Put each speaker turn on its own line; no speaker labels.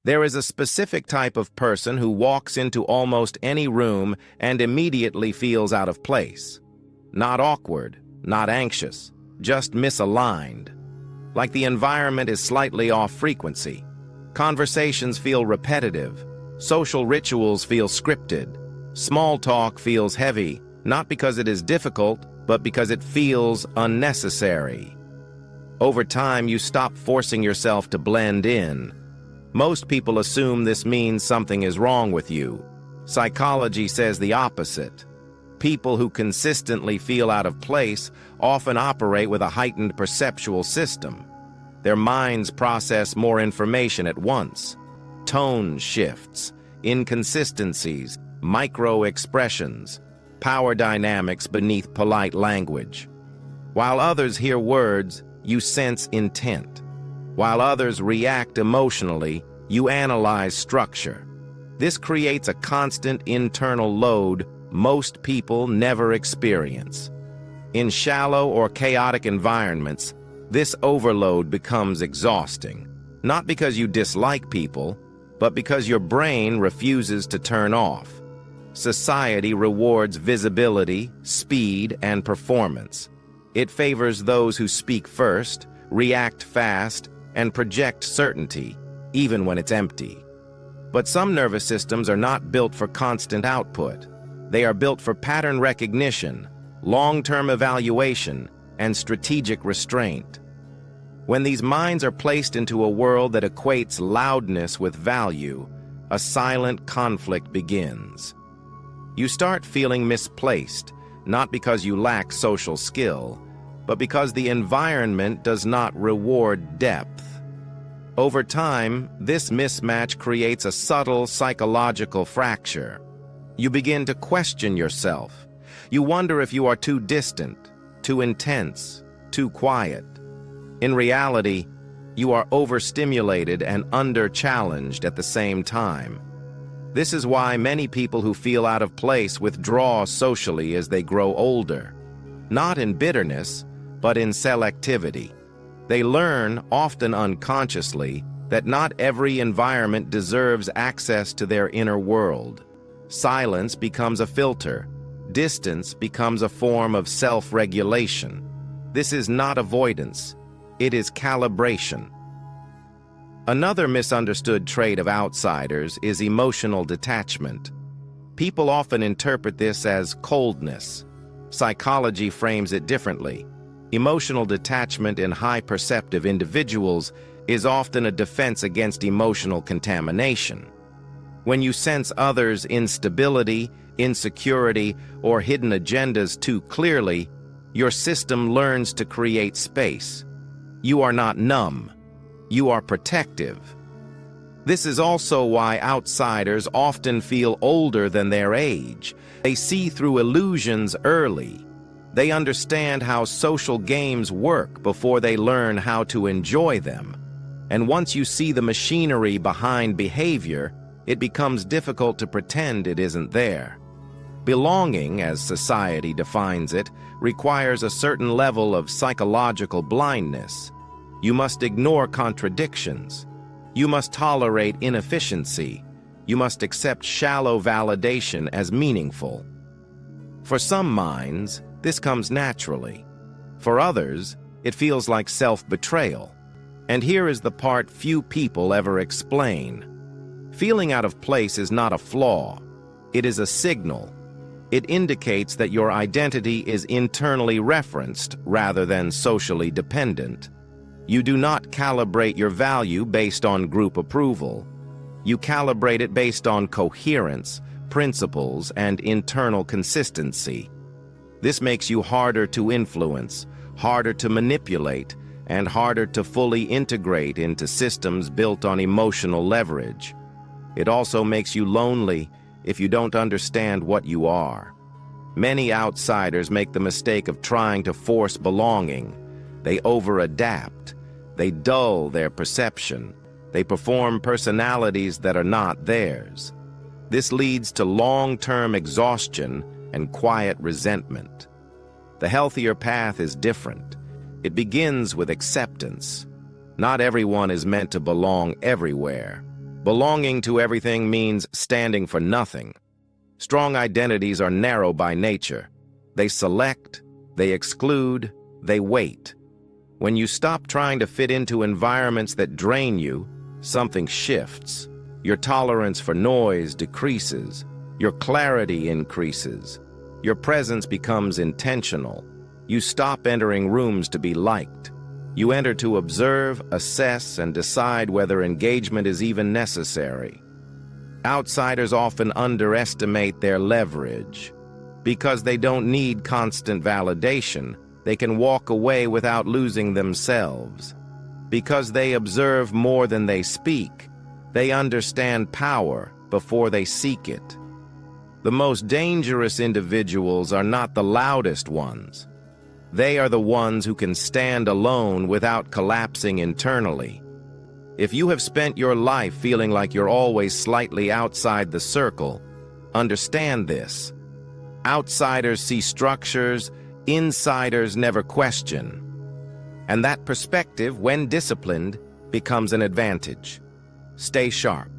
There is a specific type of person who walks into almost any room and immediately feels out of place. Not awkward, not anxious, just misaligned. Like the environment is slightly off frequency. Conversations feel repetitive. Social rituals feel scripted. Small talk feels heavy, not because it is difficult, but because it feels unnecessary. Over time, you stop forcing yourself to blend in. Most people assume this means something is wrong with you. Psychology says the opposite. People who consistently feel out of place often operate with a heightened perceptual system. Their minds process more information at once. Tone shifts, inconsistencies, micro-expressions, power dynamics beneath polite language. While others hear words, you sense intent. While others react emotionally, you analyze structure. This creates a constant internal load most people never experience. In shallow or chaotic environments, this overload becomes exhausting, not because you dislike people, but because your brain refuses to turn off. Society rewards visibility, speed, and performance. It favors those who speak first, react fast, and project certainty, even when it's empty. But some nervous systems are not built for constant output. They are built for pattern recognition, long-term evaluation, and strategic restraint. When these minds are placed into a world that equates loudness with value, a silent conflict begins. You start feeling misplaced, not because you lack social skill, but because the environment does not reward depth. Over time, this mismatch creates a subtle psychological fracture. You begin to question yourself. You wonder if you are too distant, too intense, too quiet. In reality, you are overstimulated and under-challenged at the same time. This is why many people who feel out of place withdraw socially as they grow older. Not in bitterness, but in selectivity. They learn, often unconsciously, that not every environment deserves access to their inner world. Silence becomes a filter. Distance becomes a form of self-regulation. This is not avoidance. It is calibration. Another misunderstood trait of outsiders is emotional detachment. People often interpret this as coldness. Psychology frames it differently. Emotional detachment in high-perceptive individuals is often a defense against emotional contamination. When you sense others' instability, insecurity, or hidden agendas too clearly, your system learns to create space. You are not numb. You are protective. This is also why outsiders often feel older than their age. They see through illusions early. They understand how social games work before they learn how to enjoy them. And once you see the machinery behind behavior, it becomes difficult to pretend it isn't there. Belonging, as society defines it, requires a certain level of psychological blindness. You must ignore contradictions. You must tolerate inefficiency. You must accept shallow validation as meaningful. For some minds, this comes naturally. For others, it feels like self-betrayal. And here is the part few people ever explain. Feeling out of place is not a flaw. It is a signal. It indicates that your identity is internally referenced rather than socially dependent. You do not calibrate your value based on group approval. You calibrate it based on coherence, principles, and internal consistency. This makes you harder to influence, harder to manipulate, and harder to fully integrate into systems built on emotional leverage. It also makes you lonely if you don't understand what you are. Many outsiders make the mistake of trying to force belonging. They over-adapt. They dull their perception. They perform personalities that are not theirs. This leads to long-term exhaustion and quiet resentment. The healthier path is different. It begins with acceptance. Not everyone is meant to belong everywhere. Belonging to everything means standing for nothing. Strong identities are narrow by nature. They select, they exclude, they wait. When you stop trying to fit into environments that drain you, something shifts. Your tolerance for noise decreases. Your clarity increases. Your presence becomes intentional. You stop entering rooms to be liked. You enter to observe, assess, and decide whether engagement is even necessary. Outsiders often underestimate their leverage. Because they don't need constant validation, they can walk away without losing themselves. Because they observe more than they speak, they understand power before they seek it. The most dangerous individuals are not the loudest ones. They are the ones who can stand alone without collapsing internally. If you have spent your life feeling like you're always slightly outside the circle, understand this. Outsiders see structures, insiders never question. And that perspective, when disciplined, becomes an advantage. Stay sharp.